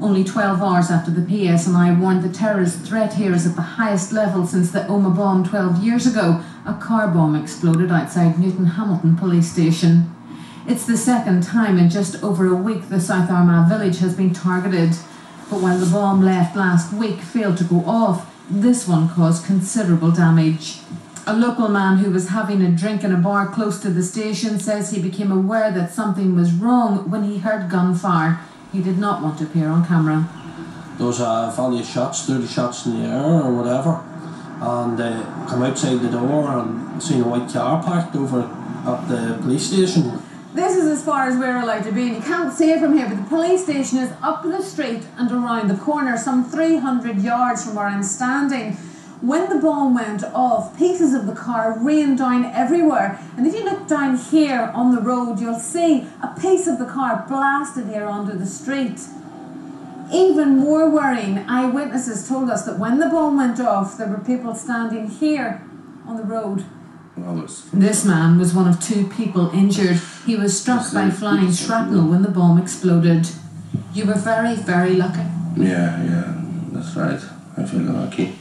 Only 12 hours after the PSNI warned the terrorist threat here is at the highest level since the Omagh bomb 12 years ago, a car bomb exploded outside Newton Hamilton police station. It's the second time in just over a week the South Armagh village has been targeted. But while the bomb left last week failed to go off, this one caused considerable damage. A local man who was having a drink in a bar close to the station says he became aware that something was wrong when he heard gunfire. He did not want to appear on camera. There was various shots, 30 shots in the air or whatever, and come outside the door and seen a white car parked over at the police station. This is as far as we're allowed to be, and you can't see it from here, but the police station is up the street and around the corner, some 300 yards from where I'm standing. When the bomb went off, pieces of the car rained down everywhere, and if you look down here on the road, you'll see a piece of the car blasted here onto the street. Even more worrying, eyewitnesses told us that when the bomb went off, there were people standing here on the road. This man was one of 2 people injured. He was struck by flying shrapnel when the bomb exploded. You were very, very lucky. Yeah, that's right. I feel lucky.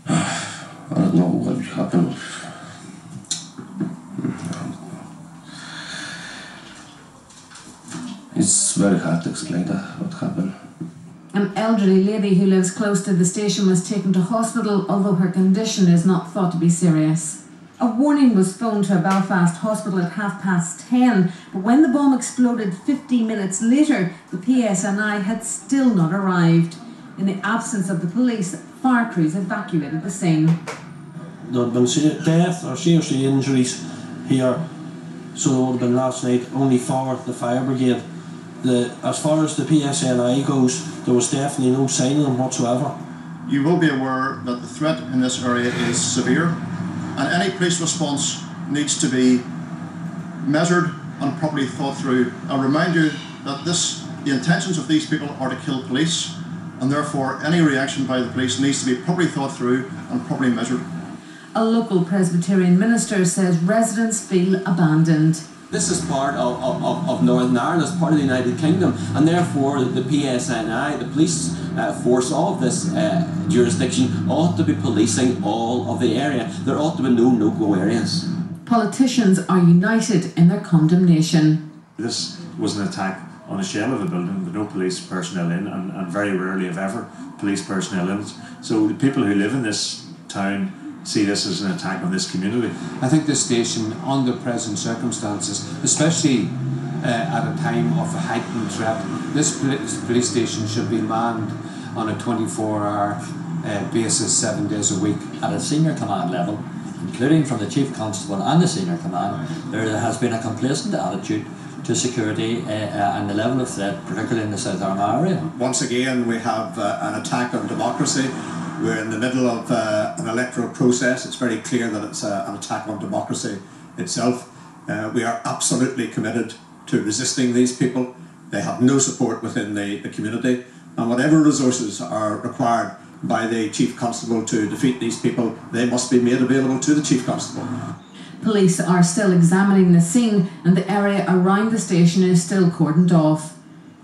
I don't know what happened. It's very hard to explain what happened. An elderly lady who lives close to the station was taken to hospital, although her condition is not thought to be serious. A warning was phoned to a Belfast hospital at 10:30, but when the bomb exploded 50 minutes later, the PSNI had still not arrived. In the absence of the police, fire crews evacuated the scene. There had been death or serious injuries here, so it would have been last night only for the fire brigade. As far as the PSNI goes, there was definitely no sign of them whatsoever. You will be aware that the threat in this area is severe, and any police response needs to be measured and properly thought through. I remind you that the intentions of these people are to kill police, and therefore any reaction by the police needs to be properly thought through and properly measured. A local Presbyterian minister says residents feel abandoned. This is part of Northern Ireland, it's part of the United Kingdom, and therefore the PSNI, the police force of this jurisdiction, ought to be policing all of the area. There ought to be no no-go areas. Politicians are united in their condemnation. This was an attack on a shell of a building with no police personnel in, and very rarely, if ever, police personnel in it. So the people who live in this town see this as an attack on this community. I think this station, under present circumstances, especially at a time of a heightened threat, this police station should be manned on a 24-hour basis, 7 days a week. At a senior command level, including from the Chief Constable and the Senior Command, there has been a complacent attitude to security and the level of threat, particularly in the South Armagh area. Once again, we have an attack on democracy. We're in the middle of an electoral process. It's very clear that it's an attack on democracy itself. We are absolutely committed to resisting these people. They have no support within the community, and whatever resources are required by the Chief Constable to defeat these people, they must be made available to the Chief Constable. Police are still examining the scene, and the area around the station is still cordoned off.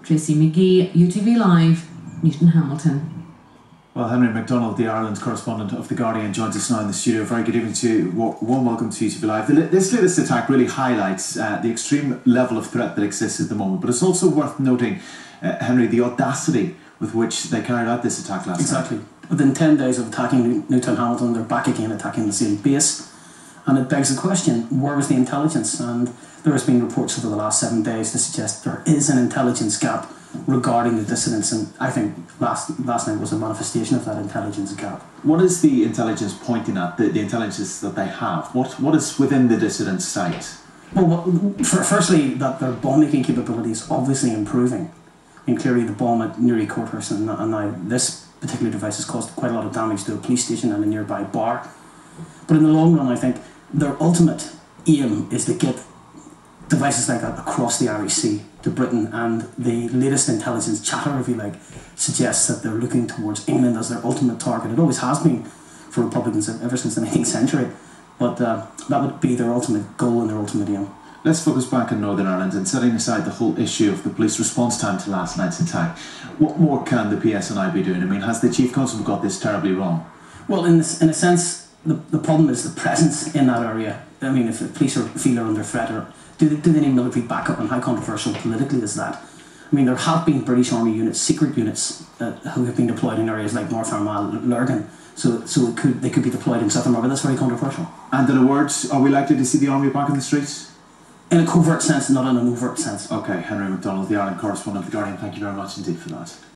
Tracy McGee, UTV Live, Newton Hamilton. Well, Henry MacDonald, the Ireland correspondent of The Guardian, joins us now in the studio. Very good evening to you. Warm welcome to UTV Live. This latest attack really highlights the extreme level of threat that exists at the moment, but it's also worth noting, Henry, the audacity with which they carried out this attack last night. Exactly. Within 10 days of attacking Newton Hamilton, they're back again attacking the same base. And it begs the question, where was the intelligence? And there has been reports over the last 7 days to suggest there is an intelligence gap regarding the dissidents, and I think last night was a manifestation of that intelligence gap. What is the intelligence pointing at, the intelligence that they have? What is within the dissidents' sight? Well, firstly, that their bomb-making capability is obviously improving. And clearly the bomb at Newry Courthurst and now this particular device has caused quite a lot of damage to a police station and a nearby bar. But in the long run, I think their ultimate aim is to get devices like that across the Irish Sea to Britain, and the latest intelligence chatter, if you like, suggests that they're looking towards England as their ultimate target. It always has been for Republicans ever since the 19th century, but that would be their ultimate goal and their ultimate aim. Let's focus back on Northern Ireland and setting aside the whole issue of the police response time to last night's attack. What more can the PSNI be doing? I mean, has the Chief Constable got this terribly wrong? Well, in a sense, the problem is the presence in that area. I mean, if the police feel they're under threat, or do they need military backup, and how controversial politically is that? I mean, there have been British Army units, secret units, who have been deployed in areas like North Armagh, Lurgan. So they could be deployed in South Armagh, but that's very controversial. And in a word, are we likely to see the army back in the streets? In a covert sense, not in an overt sense. Okay, Henry MacDonald, the Ireland correspondent of The Guardian, thank you very much indeed for that.